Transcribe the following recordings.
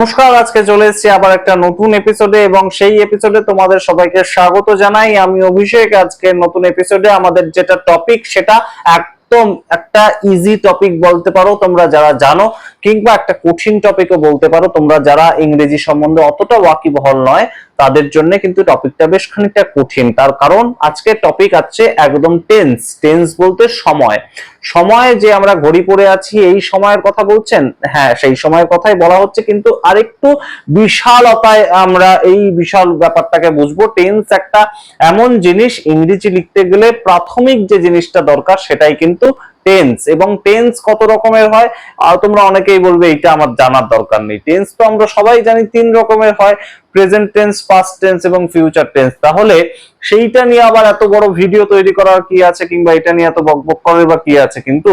নমস্কার, আজকে চলে এসেছি আবার একটা নতুন এপিসোডে এবং সেই এপিসোডে তোমাদের সবাইকে স্বাগত জানাই। আমি অভিষেক। আজকে নতুন এপিসোডে আমাদের যেটা টপিক সেটা একদম একটা ইজি টপিক বলতে পারো তোমরা যারা জানো, কিংবা একটা কঠিন টপিকও বলতে পারো তোমরা যারা ইংরেজি সম্বন্ধে অতটা ওয়াকিবহাল নয় তাদের জন্য, কিন্তু টপিকটা বেশ খানিকটা কঠিন। তার কারণ আজকে টপিক আছে একদম টেন্স। টেন্স বলতে সময়। সময় যে আমরা ঘড়ি পড়ে আছি এই সময়ের কথা বলছেন, হ্যাঁ সেই সময়ের কথাই বলা হচ্ছে, কিন্তু আরেকটু বিশালতায় আমরা এই বিশাল ব্যাপারটাকে বুঝবো। টেন্স একটা এমন জিনিস, ইংরেজি লিখতে গেলে প্রাথমিক যে জিনিসটা দরকার সেটাই কিন্তু টেন্স। এবং টেন্স কত রকমের হয় আর তোমরা অনেকেই বলবে এটা আমার জানার দরকার নেই। টেন্স তো আমরা সবাই জানি তিন রকমের হয়, প্রেজেন্ট টেন্স, পাস্ট টেন্স এবং ফিউচার টেন্স। তাহলে সেইটা নিয়ে আবার এত বড় ভিডিও তৈরি করার কি আছে, কিংবা এটা নিয়ে এত বকবক করার বা কি আছে? কিন্তু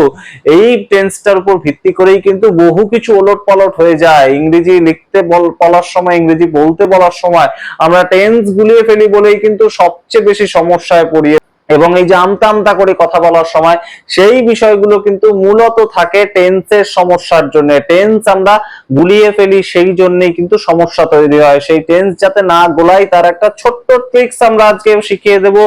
এই টেন্সটার উপর ভিত্তি করেই কিন্তু বহু কিছু ওলট পালট হয়ে যায়। ইংরেজি লিখতে বলার সময়, ইংরেজি বলতে বলার সময় আমরা টেন্স গুলিয়ে ফেলি বলেই কিন্তু সবচেয়ে বেশি সমস্যায় পড়ি। এবং এই যে আমতা আমতা করে কথা বলার সময় সেই বিষয়গুলো কিন্তু মূলত থাকে টেন্সের সমস্যার জন্য। টেন্স আমরা গুলিয়ে ফেলি, সেই জন্যই কিন্তু সমস্যা তৈরি হয়। সেই টেন্স যাতে না গোলাই তার একটা ছোট্ট ট্রিক্স আমরা আজকে শিখিয়ে দেব।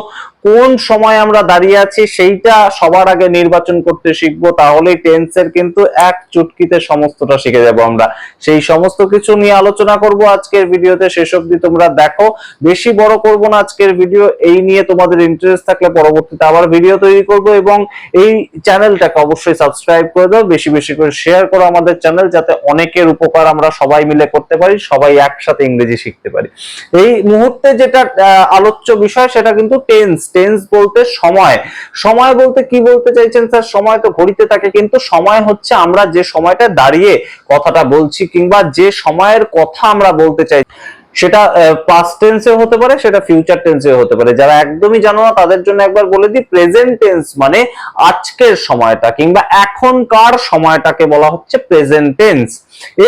কোন সময় আমরা দাঁড়িয়ে আছি সেইটা সবার আগে নির্বাচন করতে শিখবো, তাহলেই টেন্সের কিন্তু এক চুটকিতে সমস্তটা শিখে যাব আমরা। সেই সমস্ত কিছু নিয়ে আলোচনা করব আজকের ভিডিওতে। শেষ অবধি তোমরা দেখো, বেশি বড় করব না আজকের ভিডিও। এই নিয়ে তোমাদের ইন্টারেস্ট থাকলে পরবর্তীতে আবার ভিডিও তৈরি করব। এবং এই চ্যানেলটাকে অবশ্যই সাবস্ক্রাইব করে দাও, বেশি বেশি করে শেয়ার করো আমাদের চ্যানেল, যাতে অনেকের উপকার আমরা সবাই মিলে করতে পারি, সবাই একসাথে ইংরেজি শিখতে পারি। এই মুহূর্তে যেটা আলোচ্য বিষয় সেটা কিন্তু টেন্স। টেন্স বলতে সময়। সময় বলতে কি বলতে চাইছেন স্যার? সময় তো ঘড়িতে থাকে, কিন্তু সময় হচ্ছে আমরা যে সময়টা দাঁড়িয়ে কথাটা বলছি, কিংবা যে সময়ের কথা আমরা বলতে চাই, সেটা পাস্ট টেন্সে হতে পারে, সেটা ফিউচার টেন্সে হতে পারে। যারা একদমই জানো না তাদের জন্য একবার বলে দিই, প্রেজেন্ট টেন্স মানে আজকের সময়টা কিংবা এখনকার সময়টাকে বলা হচ্ছে প্রেজেন্ট টেন্স।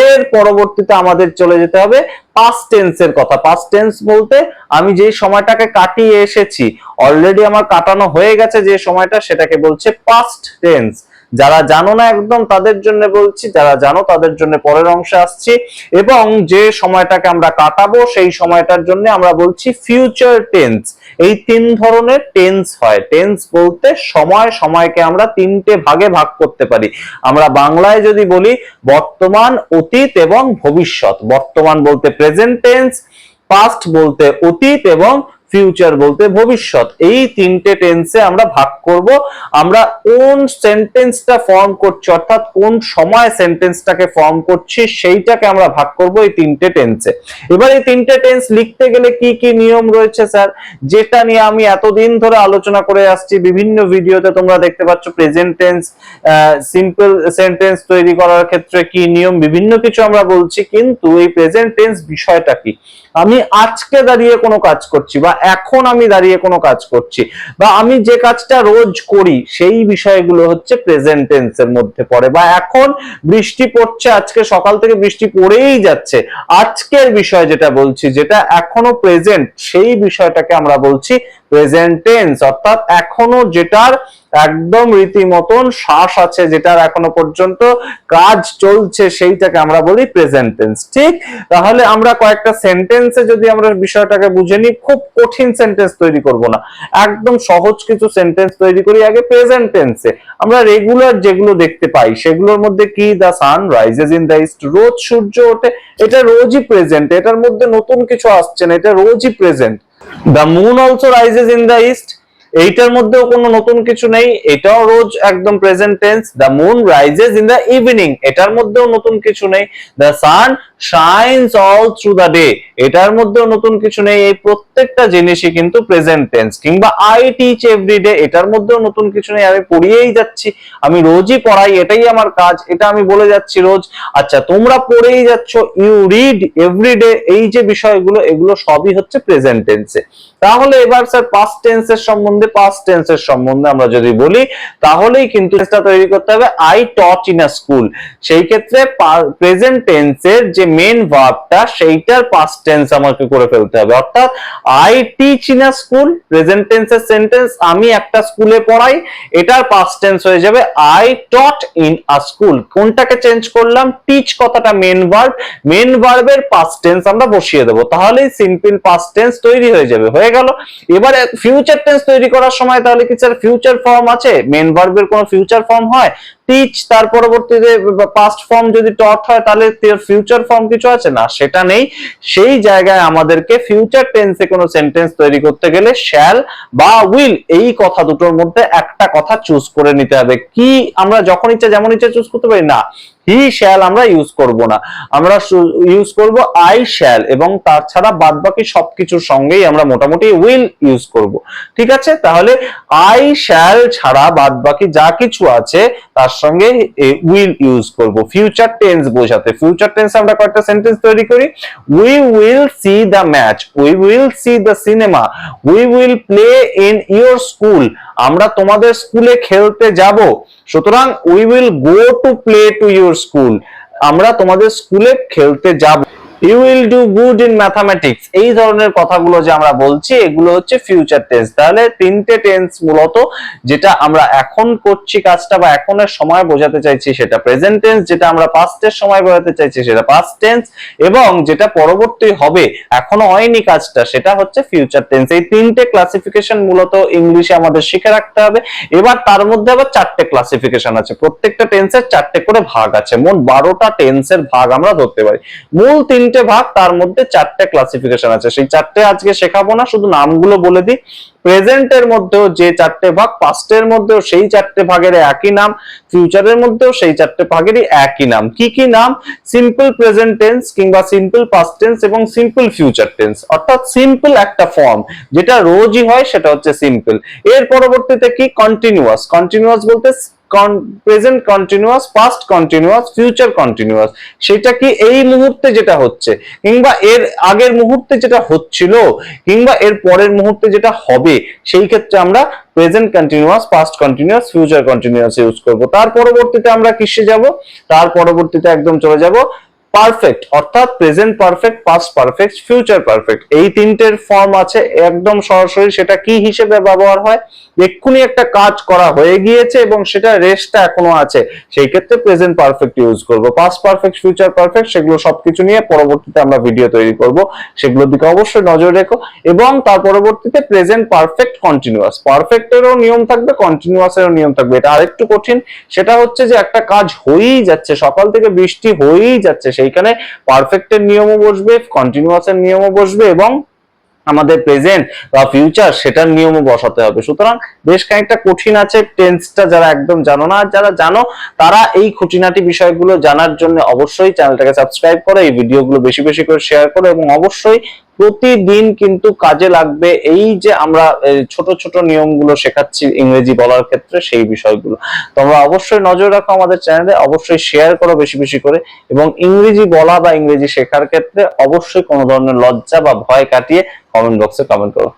এর পরবর্তীতে আমাদের চলে যেতে হবে পাস্ট টেন্সের কথা। পাস্ট টেন্স বলতে আমি যে সময়টাকে কাটিয়ে এসেছি, অলরেডি আমার কাটানো হয়ে গেছে যে সময়টা, সেটাকে বলছে পাস্ট টেন্স। যারা জানো না একদম তাদের জন্য বলছি, যারা জানো তাদের জন্য পরের অংশে আসছি। এবং যে সময়টাকে আমরা কাটাবো সেই সময়টার জন্য আমরা বলছি ফিউচার টেন্স। এই তিন ধরনের টেন্স হয়। টেন্স বলতে সময়। সময়কে আমরা তিনটে ভাগে ভাগ করতে পারি। আমরা বাংলায় যদি বলি বর্তমান, অতীত এবং ভবিষ্যৎ। বর্তমান বলতে প্রেজেন্ট টেন্স, পাস্ট বলতে অতীত এবং ফিউচার বলতে ভবিষ্যৎ। এই তিনটে টেন্সে আমরা ভাগ করব। আমরা কোন সেন্টেন্সটা ফর্ম করছি, অর্থাৎ কোন সময় সেন্টেন্সটাকে ফর্ম করছি, সেইটাকে আমরা ভাগ করব এই তিনটে টেন্সে। এবার এই তিনটে টেন্স লিখতে গেলে কি কি নিয়ম রয়েছে স্যার, যেটা নিয়ে আমি এতদিন ধরে আলোচনা করে আসছি বিভিন্ন ভিডিওতে। তোমরা দেখতে পাচ্ছ প্রেজেন্ট টেন্স, সিম্পল সেন্টেন্স তৈরি করার ক্ষেত্রে কি নিয়ম, বিভিন্ন কিছু আমরা বলছি। কিন্তু এই প্রেজেন্ট টেন্স বিষয়টা কি? আমি আজকে দাঁড়িয়ে কোনো কাজ করছি, বা এখন আমি দাঁড়িয়ে কোনো কাজ করছি, বা আমি যে কাজটা রোজ করি, সেই বিষয়গুলো হচ্ছে প্রেজেন্ট টেন্সের মধ্যে পড়ে। বা এখন বৃষ্টি পড়ছে, আজকে সকাল থেকে বৃষ্টি পড়েই যাচ্ছে, আজকের বিষয় যেটা বলছি, যেটা এখনো প্রেজেন্ট, সেই বিষয়টাকে আমরা বলছি প্রেজেন্ট টেন্স। অর্থাৎ এখনো যেটার একদম রীতিমতন শ্বাস আছে, যেটার এখনো পর্যন্ত কাজ চলছে, সেইটাকে আমরা বলি প্রেজেন্ট টেন্স। ঠিক? তাহলে আমরা কয়েকটা সেন্টেন্সে যদি আমরা বিষয়টাকে বুঝে নিই, খুব কঠিন সেন্টেন্স তৈরি করব না, একদম সহজ কিছু সেন্টেন্স তৈরি করি আগে প্রেজেন্ট টেন্সে। আমরা রেগুলার যেগুলো দেখতে পাই সেগুলোর মধ্যে কি, the sun rises in the east, রোজ সূর্য ওঠে, এটা রোজই প্রেজেন্ট, এটার মধ্যে নতুন কিছু আসছে না, এটা রোজই present. The moon also rises in the east, এইটার মধ্যেও কোনো নতুন কিছু নেই, এটাও রোজ একদম present tense. The moon rises in the evening, এটার মধ্যেও নতুন কিছু নেই। The sun shines all through the day, এটার মধ্যেও নতুন কিছু নেই। এই প্রত্যেকটা জিনিসই কিন্তু প্রেজেন্ট টেন্স। কিংবা আই টিচ এভরিডে, এটার মধ্যেও নতুন কিছু নেই, আমি পড়িয়েই যাচ্ছি, আমি রোজই পড়াই, এটাই আমার কাজ, এটা আমি বলে যাচ্ছি রোজ। আচ্ছা, তোমরা পড়েই যাচ্ছ, ইউ রিড এভরিডে, এই যে বিষয়গুলো, এগুলো সবই হচ্ছে প্রেজেন্ট টেন্সে। তাহলে এবার স্যার পাস্ট টেন্সের সম্বন্ধে আমরা যদি বলি, তাহলেই কিন্তু এটা তৈরি করতে হবে I taught in a school. সেই ক্ষেত্রে প্রেজেন্ট টেন্সের যে মেন ভার্বটা সেইটার পাস্ট টেন্স আমাকে করে ফেলতে হবে। অর্থাৎ I teach in a school, present টেন্সের সেন্টেন্স, আমি একটা স্কুলে পড়াই, এটার পাস্ট টেন্স হয়ে যাবে I taught in a school. কোনটাকে চেঞ্জ করলাম? টিচ কথাটা মেন ভার্ব, মেন ভার্বের পাস্ট টেন্স আমরা বসিয়ে দেবো, তাহলেই সিম্পল পাস্ট টেন্স তৈরি হয়ে যাবে। হয়ে গেল। এবারে ফিউচার টেন্স তৈরি করার সময় তাহলে কি স্যার ফিউচার ফর্ম আছে? মেন ভার্বের কোনো ফিউচার ফর্ম হয়? টিচ, তার পরবর্তীতে পাস্ট ফর্ম যদি টট হয় তাহলে ফিউচার ফর্ম কিছু আছে না, সেটা নেই। সেই জায়গায় আমাদেরকে ফিউচার টেন্সে কোনো সেন্টেন্স তৈরি করতে গেলে শ্যাল বা উইল এই কথা দুটোর মধ্যে একটা কথা চুজ করে নিতে হবে। কি আমরা যখন ইচ্ছা যেমন ইচ্ছা চুজ করতে পারি না, হি শ্যাল আমরা ইউজ করব না, আমরা ইউজ করব আই শ্যাল, এবং তার ছাড়া বাদ বাকি সবকিছুর সঙ্গেই আমরা মোটামুটি উইল ইউজ করব। ঠিক আছে, তাহলে আই শ্যাল ছাড়া বাদ বাকি যা কিছু আছে তার সঙ্গে উইল ইউজ করব ফিউচার টেন্স বোঝাতে। ফিউচার টেন্স আমরা কয়েকটা সেন্টেন্স তৈরি করি। We will see the match, we will see the cinema, we will play in your school, আমরা তোমাদের স্কুলে খেলতে যাব। সুতরাং we will go to play to your school, আমরা তোমাদের স্কুলে খেলতে যাব। You will do good in mathematics, এই ধরনের কথাগুলো যে আমরা বলছি এগুলো হচ্ছে ফিউচার টেন্স। তাহলে তিনটে টেন্স মূলত, যেটা আমরা এখন করছি কাজটা বা এখনের সময় বোঝাতে চাইছি সেটা প্রেজেন্ট টেন্স, যেটা আমরা পাস্টের সময় বোঝাতে চাইছি সেটা পাস্ট টেন্স, এবং যেটা পরবর্তী হবে এখনো হয়নি কাজটা সেটা হচ্ছে ফিউচার টেন্স। এই তিনটে ক্লাসিফিকেশন মূলত ইংলিশে আমাদের শিখে রাখতে হবে। এবার তার মধ্যে আবার চারটে ক্লাসিফিকেশন আছে, প্রত্যেকটা টেন্সের চারটে করে ভাগ আছে, মোট 12টা টেন্সের ভাগ আমরা ধরতে পারি। মূল তিনটে ভাগ, তার মধ্যে চারটে ক্লাসিফিকেশন আছে, সেই চারটে আজকে শেখাবো না, শুধু নামগুলো বলে দিই। প্রেজেন্টের মধ্যেও যে চারটে ভাগ, পাস্টের মধ্যেও সেই চারটে ভাগের একই নাম, ফিউচারের মধ্যেও সেই চারটে ভাগেরই একই নাম। কি কি নাম? সিম্পল প্রেজেন্ট টেন্স কিংবা সিম্পল পাস্ট টেন্স এবং সিম্পল ফিউচার টেন্স। অর্থাৎ সিম্পল একটা ফর্ম যেটা রোজই হয় সেটা হচ্ছে সিম্পল। এর পরবর্তীতে কি? কন্টিনিউয়াস। কন্টিনিউয়াস বলতে present continuous, past continuous, future continuous. সেটা কি? এই মুহূর্তে যেটা হচ্ছে, কিংবা এর আগের মুহূর্তে যেটা হচ্ছিল, কিংবা এর পরের মুহূর্তে যেটা হবে, সেই ক্ষেত্রে আমরা present continuous, past continuous, future continuous use করব। তার পরবর্তীতে আমরা কিসে যাব? তার পরবর্তীতে একদম চলে যাব পারফেক্ট, অর্থাৎ present perfect, past perfect, future perfect. এই তিনটের ফর্ম আছে একদম সরাসরি। সেটা কি হিসেবে ব্যবহার হয়? এক্ষুনি একটা কাজ করা হয়ে গিয়েছে এবং সেটা রেস্টটা এখনো আছে, সেই ক্ষেত্রে প্রেজেন্ট পারফেক্ট ইউজ করব। পাস্ট পারফেক্ট, ফিউচার পারফেক্ট, সেগুলো সবকিছু নিয়ে পরবর্তীতে আমরা ভিডিও তৈরি করব, সেগুলোর দিকে অবশ্যই নজর রেখো। এবং তার পরবর্তীতে প্রেজেন্ট পারফেক্ট কন্টিনিউয়াস, পারফেক্টেরও নিয়ম থাকবে, কন্টিনিউয়াসেরও নিয়ম থাকবে। এটা আরেকটু কঠিন, সেটা হচ্ছে যে একটা কাজ হয়েই যাচ্ছে, সকাল থেকে বৃষ্টি হয়েই যাচ্ছে, সেইখানে পারফেক্টের নিয়মও বসবে, কন্টিনিউয়াসের নিয়মও বসবে, এবং আমাদের প্রেজেন্ট বা ফিউচার সেটার নিয়মও বসাতে হবে। সুতরাং বেশ খানিকটা কঠিন আছে টেন্সটা, যারা একদম জানো না, যারা জানো তারা এই খুঁটিনাটি বিষয়গুলো জানার জন্য অবশ্যই চ্যানেলটাকে সাবস্ক্রাইব করো, এই ভিডিওগুলো বেশি বেশি করে শেয়ার করো, এবং অবশ্যই প্রতিদিন কিন্তু কাজে লাগবে এই যে আমরা ছোট ছোট নিয়মগুলো শেখাচ্ছি ইংরেজি বলার ক্ষেত্রে, সেই বিষয়গুলো তোমরা অবশ্যই নজর রাখো আমাদের চ্যানেলে, অবশ্যই শেয়ার করো বেশি বেশি করে, এবং ইংরেজি বলা বা ইংরেজি শেখার ক্ষেত্রে অবশ্যই কোনো ধরনের লজ্জা বা ভয় কাটিয়ে কমেন্ট বক্সে কমেন্ট করো।